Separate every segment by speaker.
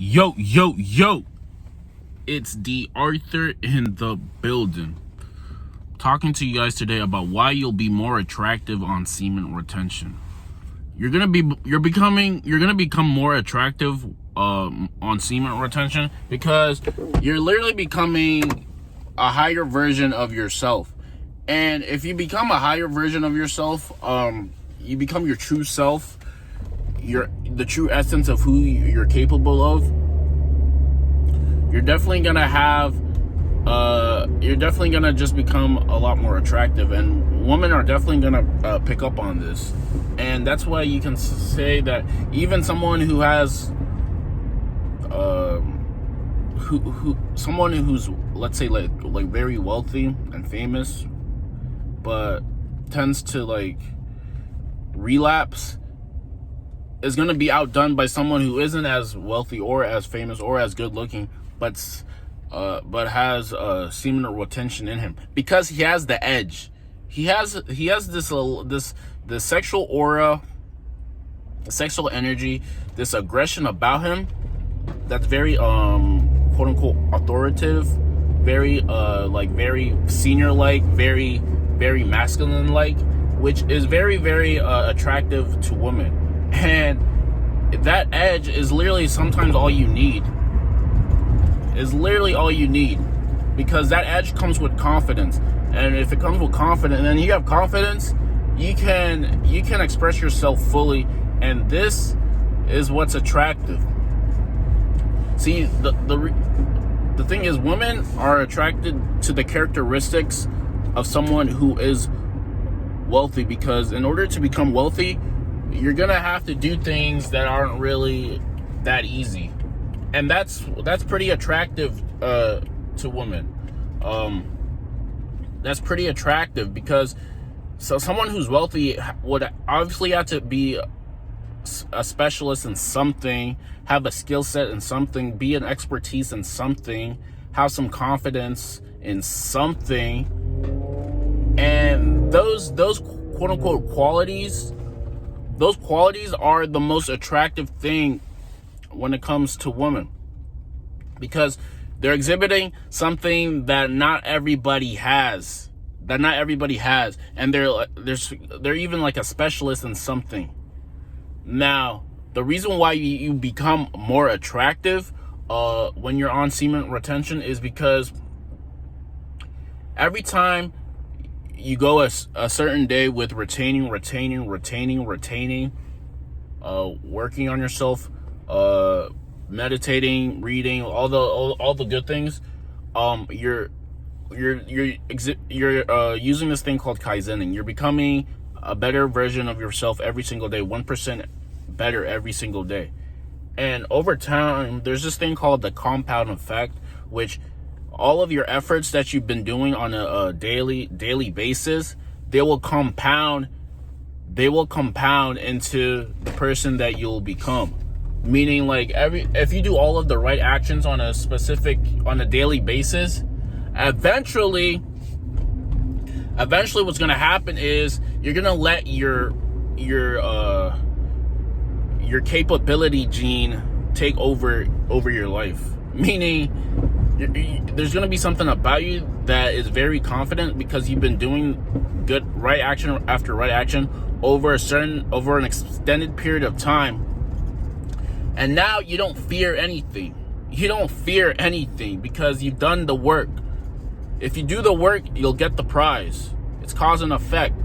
Speaker 1: Yo, yo, yo, it's D.Arthur in the building. Talking to you guys today about why you'll be more attractive on semen retention. You're gonna become more attractive on semen retention because you're literally becoming a higher version of yourself. And if you become a higher version of yourself, you become your true self, the true essence of who you're capable of. You're definitely gonna just become a lot more attractive, and women are definitely gonna pick up on this. And that's why you can say that even someone who has someone who's, let's say, like very wealthy and famous, but tends to like relapse, is going to be outdone by someone who isn't as wealthy or as famous or as good looking, but has semen retention in him, because he has the edge. He has this sexual aura, sexual energy, this aggression about him that's very quote unquote authoritative, very very senior like, very masculine like, which is very attractive to women. And that edge is literally sometimes all you need. Because that edge comes with confidence. And if it comes with confidence, and then you have confidence, you can express yourself fully. And this is what's attractive. See, the thing is, women are attracted to the characteristics of someone who is wealthy, because in order to become wealthy, you're gonna have to do things that aren't really that easy, and that's pretty attractive to women. That's pretty attractive, because someone who's wealthy would obviously have to be a specialist in something, have a skill set in something, be an expertise in something, have some confidence in something, and those quote unquote qualities. Those qualities are the most attractive thing when it comes to women, because they're exhibiting something that not everybody has, and they're even like a specialist in something. Now, the reason why you become more attractive when you're on semen retention is because every time you go a certain day with retaining, working on yourself, meditating, reading, all the good things, you're using this thing called kaizening. You're becoming a better version of yourself every single day, 1% better every single day. And over time, there's this thing called the compound effect, which all of your efforts that you've been doing on a daily basis, they will compound into the person that you'll become. Meaning, like, if you do all of the right actions on a daily basis, eventually what's going to happen is you're going to let your capability gene take over your life. Meaning, there's going to be something about you that is very confident, because you've been doing good right action after right action over an extended period of time, and now you don't fear anything. Because you've done the work. If you do the work, you'll get the prize. It's cause and effect.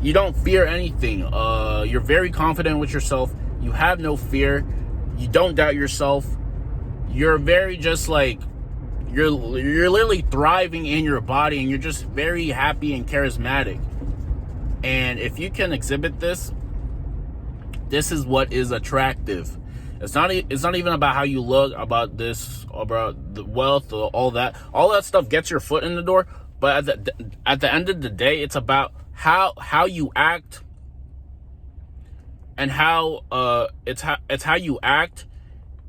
Speaker 1: You don't fear anything. You're very confident with yourself. You have no fear. You don't doubt yourself. You're very just like, you're literally thriving in your body, and you're just very happy and charismatic. And if you can exhibit this is what is attractive. It's not even about how you look, about the wealth, all that stuff gets your foot in the door. But at the end of the day, it's about how you act, and it's how you act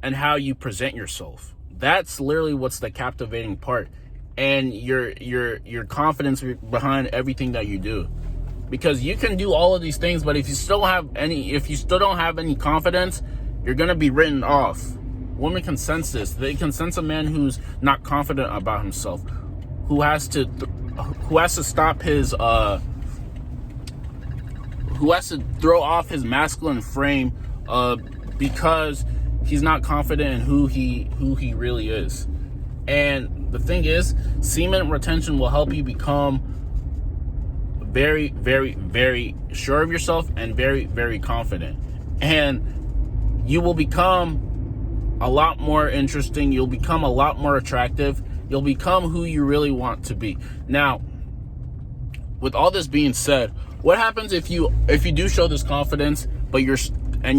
Speaker 1: and how you present yourself. That's literally what's the captivating part, and your confidence behind everything that you do. Because you can do all of these things, but if you still don't have any confidence, you're gonna be written off. Women can sense this. They can sense a man who's not confident about himself, who has to stop his who has to throw off his masculine frame because he's not confident in who he really is. And the thing is, semen retention will help you become very, very, very sure of yourself and very, very confident. And you will become a lot more interesting. You'll become a lot more attractive. You'll become who you really want to be. Now, with all this being said, what happens if you do show this confidence, but you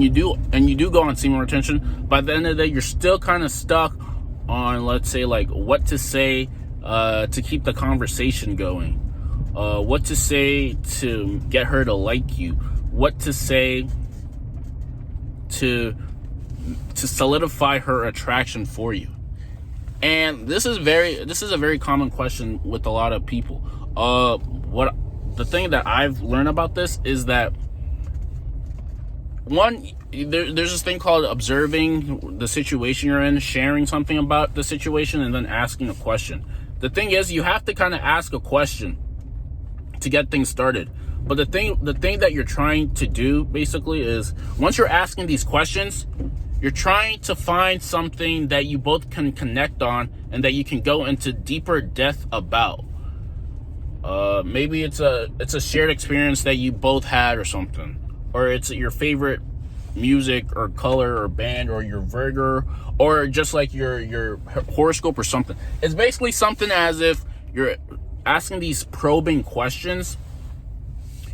Speaker 1: do go on semen retention? By the end of the day, you're still kind of stuck on, let's say, like what to say to keep the conversation going, what to say to get her to like you, what to say to solidify her attraction for you. And this is a very common question with a lot of people. The thing that I've learned about this is that, one, there's this thing called observing the situation you're in, sharing something about the situation, and then asking a question. The thing is, you have to kind of ask a question to get things started. But the thing that you're trying to do basically is, once you're asking these questions, you're trying to find something that you both can connect on and that you can go into deeper depth about. Maybe it's a shared experience that you both had or something, or it's your favorite music or color or band or your Virgo, or just like your horoscope or something. It's basically something as if you're asking these probing questions.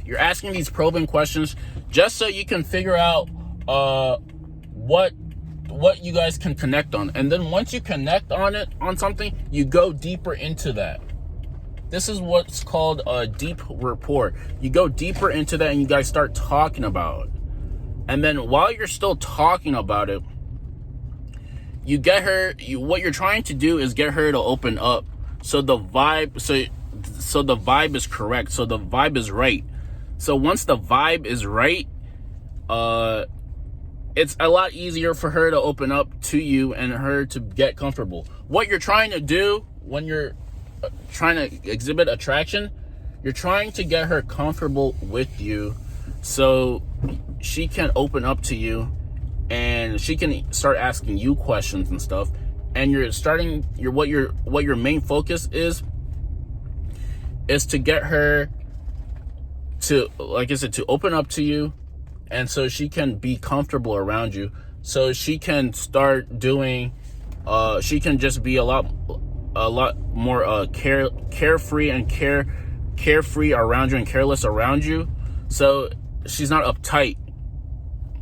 Speaker 1: You're asking these probing questions just so you can figure out what you guys can connect on. And then once you connect on something, you go deeper into that. This is what's called a deep rapport. You go deeper into that and you guys start talking about it. And then while you're still talking about it, you get her, what you're trying to do is get her to open up. So the vibe is correct. So the vibe is right. So once the vibe is right, it's a lot easier for her to open up to you and her to get comfortable. What you're trying to do when you're trying to exhibit attraction, you're trying to get her comfortable with you so she can open up to you and she can start asking you questions and stuff. And what your main focus is to get her to, like I said, to open up to you, and so she can be comfortable around you, so she can start doing she can just be a lot more carefree around you and careless around you, so she's not uptight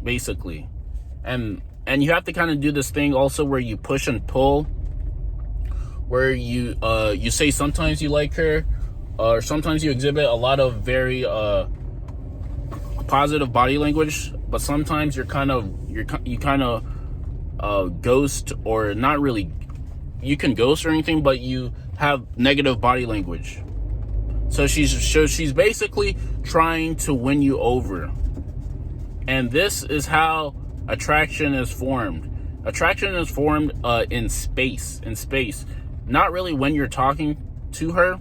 Speaker 1: basically. And you have to kind of do this thing also where you push and pull, where you say sometimes you like her, or sometimes you exhibit a lot of very positive body language, but sometimes you kind of ghost, or not really, you can ghost or anything, but you have negative body language. So she's basically trying to win you over. And this is how attraction is formed. Attraction is formed in space. Not really when you're talking to her,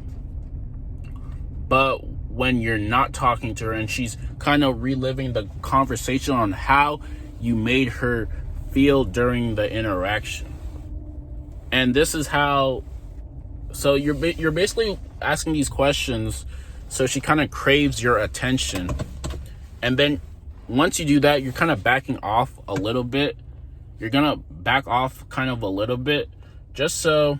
Speaker 1: but when you're not talking to her and she's kind of reliving the conversation on how you made her feel during the interaction. And this is how, so you're basically asking these questions so she kind of craves your attention. And then once you do that, you're kind of backing off a little bit. You're gonna back off kind of a little bit, just so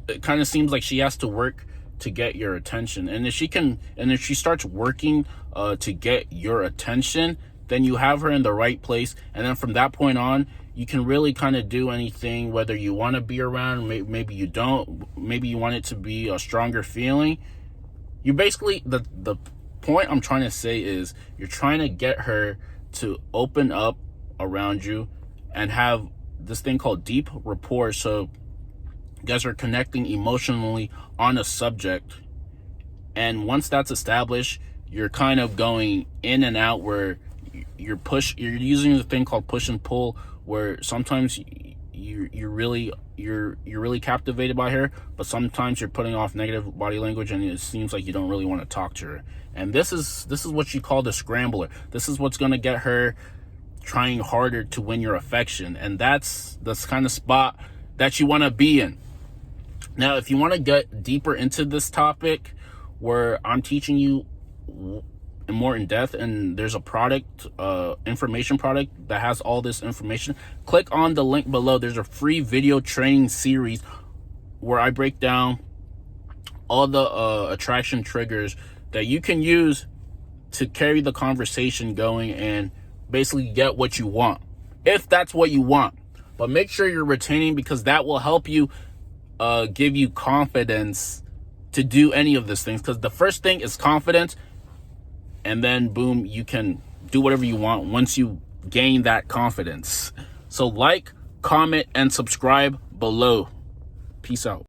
Speaker 1: it kind of seems like she has to work to get your attention. And if she starts working to get your attention, then you have her in the right place. And then from that point on, you can really kind of do anything, whether you want to be around, maybe you don't, maybe you want it to be a stronger feeling. You basically, the point I'm trying to say is, you're trying to get her to open up around you and have this thing called deep rapport. So you guys are connecting emotionally on a subject. And once that's established, you're kind of going in and out, where you're using the thing called push and pull, where sometimes you're really captivated by her, but sometimes you're putting off negative body language and it seems like you don't really want to talk to her. And this is what you call the scrambler. This is what's going to get her trying harder to win your affection, and that's the kind of spot that you want to be in. Now, if you want to get deeper into this topic, where I'm teaching you more in depth, and there's a product, information product that has all this information, click on the link below. There's a free video training series where I break down all the attraction triggers that you can use to carry the conversation going and basically get what you want, if that's what you want. But make sure you're retaining, because that will help you give you confidence to do any of these things. Because the first thing is confidence, and then boom, you can do whatever you want once you gain that confidence. So like, comment, and subscribe below. Peace out.